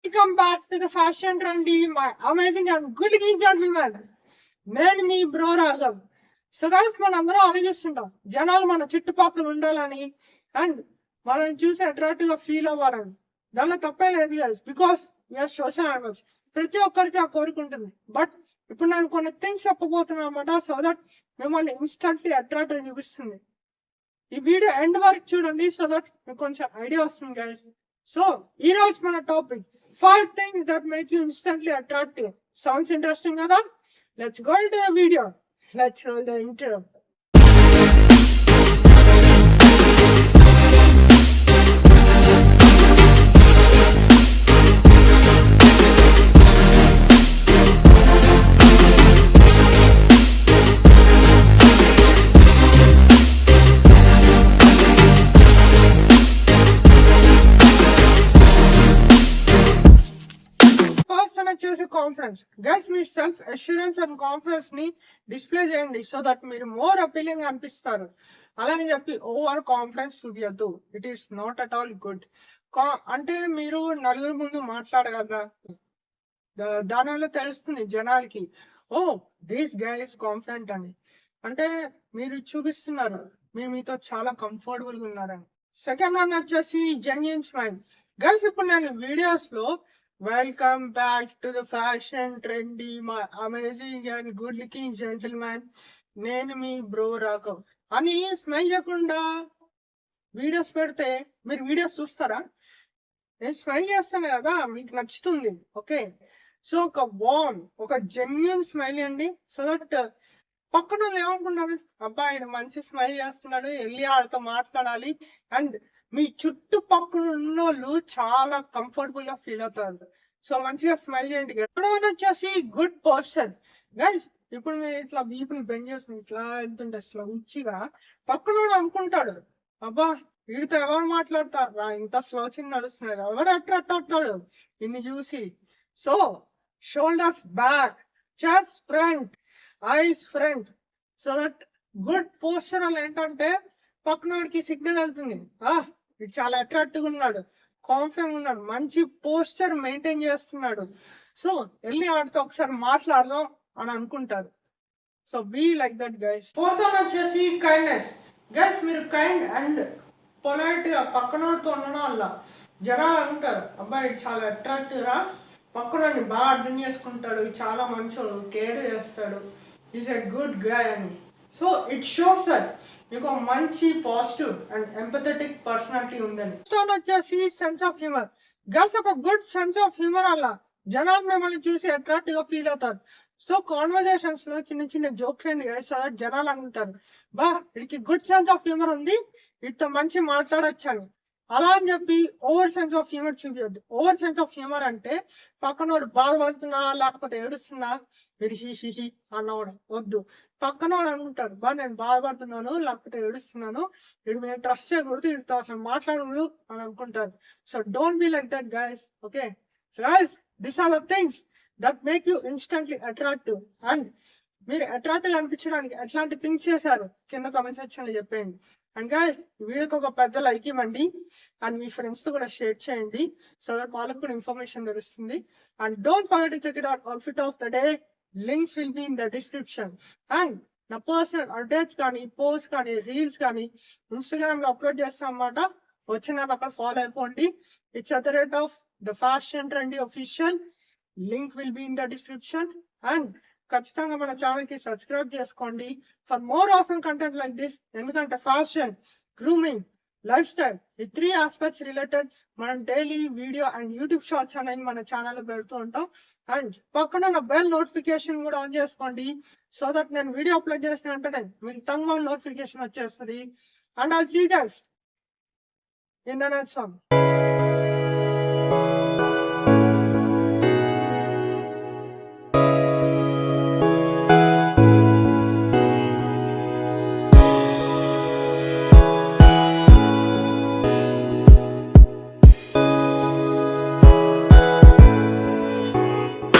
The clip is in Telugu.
Welcome back to the Fashion Trendy, my amazing and good looking gentleman. నేను మీ బ్రో రాఘవ్. సో గైస్ మనందరం ఆలోచిస్తుంటాం జనాలు మన చుట్టుపక్కల ఉండాలని అండ్ మనం చూసి అట్రాక్టివ్ గా ఫీల్ అవ్వాలని. దానిలో తప్పే లేదు guys, because we are social animals. ప్రతి ఒక్కరికి ఆ కోరిక ఉంటుంది. బట్ ఇప్పుడు నేను కొన్ని థింగ్స్ చెప్పబోతున్నా అనమాట, సో దట్ మిమ్మల్ని ఇన్స్టంట్లీ అట్రాక్టివ్ చూపిస్తుంది. ఈ వీడియో ఎండ్ వరకు చూడండి, సో దట్ మీకు కొంచెం ఐడియా వస్తుంది గైస్. సో ఈ రోజు మన topic 5 things that make you instantly attractive. Sounds interesting, కదా? Let's go into the video. Let's roll the intro. Confidence guys, మీ సెల్ఫ్ అష్యూరెన్స్ అండ్ కాన్ఫిడెన్స్ ని డిస్ప్లే చేయండి, సో దట్ మీరు మోర్ అపీలింగ్ అనిపిస్తారు. అలానే చెప్పి ఓవర్ కాన్ఫిడెన్స్ చూపించద్దు. It is not at all good. అంటే మీరు నలుగురు ముందు మాట్లాడగలరా, దానివల్ల తెలుస్తుంది జనాలకి, oh this guy is confident అని. అంటే మీరు చూపిస్తున్నారు మీరు మీతో చాలా కంఫర్టబుల్ గా ఉన్నారని. సెకండ్ వన్ వచ్చేసి జెన్యూన్ స్మైల్. గైస్, ఇప్పుడు నేను వీడియోస్ లో welcome back to the fashion trendy, my amazing and good looking gentlemen, నేను మీ బ్రో రాఘవ్ అని స్మైల్ చేయకుండా వీడియోస్ పెడితే మీరు వీడియోస్ చూస్తారా? నేను స్మైల్ చేస్తాను కదా, మీకు నచ్చుతుంది. ఓకే, సో ఒక వార్మ్, ఒక జెన్యూన్ స్మైల్ అండి, సో దట్ పక్కన వాళ్ళు ఏమనుకుంటారు, అబ్బాయి మంచి స్మైల్ చేస్తున్నాడు, వెళ్ళి వాళ్ళతో మాట్లాడాలి. అండ్ మీ చుట్టుపక్కల ఉన్న వాళ్ళు చాలా కంఫర్టబుల్ గా ఫీల్ అవుతారు. సో మంచిగా స్మైల్ చేయండి. ఎక్కడో వచ్చేసి గుడ్ పోస్చర్. గైస్, ఇప్పుడు మీరు ఇట్లా వీపుని బెండ్ చేసుకుని ఇట్లా వెళ్తుంటే అసలు మంచిగా పక్కన అనుకుంటాడు, అబ్బా వీడితో ఎవరు మాట్లాడతారు, ఇంత స్లో చిన్న నడుస్తున్నారు, ఎవరు అట్రాక్ట్ అవుతాడు ఇన్ని చూసి. So shoulders back, chest front, ice front, so that good posture వల్ల ఏంటంటే పక్కనోడికి సిగ్నల్ వెళ్తుంది, ఇది చాలా అట్రాక్టివ్ ఉన్నాడు, కాన్ఫిడెంట్ ఉన్నాడు, మంచి పోస్చర్ మెయింటైన్ చేస్తున్నాడు, సో వెళ్ళి ఆడితో ఒకసారి మాట్లాడదాం అని అనుకుంటారు. So be like that guys. Fourth one వచ్చేసి కైండ్నెస్. గైస్, మీరు కైండ్ అండ్ పొలైట్ గా పక్కనోడితో ఉండడం వల్ల జనాలు అంటారు, అబ్బాయి ఇది చాలా అట్రాక్టివ్ రా, పక్కనోడిని బాగా అర్థం చేసుకుంటాడు, చాలా మంచోడు, కేర్ చేస్తాడు, ఈజ్ ఎ గుడ్ గాయ్ అని. సో ఇట్ షోస్ దట్ మీకు మంచి పాజిటివ్ అండ్ ఎంపథెటిక్ పర్సనాలిటీ ఉందని. వచ్చేసి సెన్స్ ఆఫ్ హ్యూమర్. గర్ల్స్, ఒక గుడ్ సెన్స్ ఆఫ్ హ్యూమర్ వల్ల జనాలు మిమ్మల్ని చూసి అట్రాక్టివ్ గా ఫీల్ అవుతారు. సో కాన్వర్జేషన్స్ లో చిన్న చిన్న జోక్స్ అండి గైస్, జనాలు అనుకుంటారు, బా వీడికి గుడ్ సెన్స్ ఆఫ్ హ్యూమర్ ఉంది, వీటితో మంచి మాట్లాడచ్చు అని. అలా అని చెప్పి ఓవర్ సెన్స్ ఆఫ్ హ్యూమర్ చూపించద్దు. ఓవర్ సెన్స్ ఆఫ్ హ్యూమర్ అంటే పక్కనోడు బాధపడుతున్నా లేకపోతే ఏడుస్తున్నా మీరు హీ అన్నవాడు వద్దు. పక్కనోడు అనుకుంటాడు, బా నేను బాధపడుతున్నాను లేకపోతే ఏడుస్తున్నాను, వీడు మేము ట్రస్ట్ చేయకూడదు, వీడితో అసలు మాట్లాడకూడదు అని అనుకుంటారు. So don't be like that guys. Okay, so guys, this are the things that make you instantly attractive. And మీరు అట్రాక్టివ్ అనిపించడానికి ఎట్లాంటి థింగ్స్ చేశారు కింద కామెంట్ సెక్షన్ లో చెప్పేయండి. అండ్ గైస్, వీడియోకి ఒక పెద్ద లైక్ ఇవ్వండి అండ్ మీ ఫ్రెండ్స్ తో కూడా షేర్ చేయండి, సో దట్ వాళ్ళకు కూడా ఇన్ఫర్మేషన్ తెలుస్తుంది. And don't forget to check it out outfit of the day. Links will be in the description. And నా పర్సనల్ అప్డేట్స్ కానీ పోస్ట్ కానీ రీల్స్ కానీ ఇన్స్టాగ్రామ్ లో అప్లోడ్ చేస్తాం అన్నమాట. వచ్చిన అక్కడ ఫాలో అయిపోండి. It's at the rate of the fashion trendy official. Link will be in the description. And ఖచ్చితంగా మన ఛానల్ కి సబ్స్క్రైబ్ చేసుకోండి for more awesome content like this. ఎందుకంటే ఫ్యాషన్, గ్రూమింగ్, లైఫ్ స్టైల్, ఈ 3 ఆస్పెక్ట్స్ రిలేటెడ్ మనం daily video and YouTube shorts అనేది మన ఛానల్ పెడుతూ ఉంటాం. అండ్ పక్కన ఉన్న బెల్ నోటిఫికేషన్ కూడా ఆన్ చేసుకోండి, సో దట్ నేను వీడియో అప్లోడ్ చేసిన వెంటనే మీకు తొందరగా నోటిఫికేషన్ వచ్చేస్తుంది. And I'll see you guys in the next one.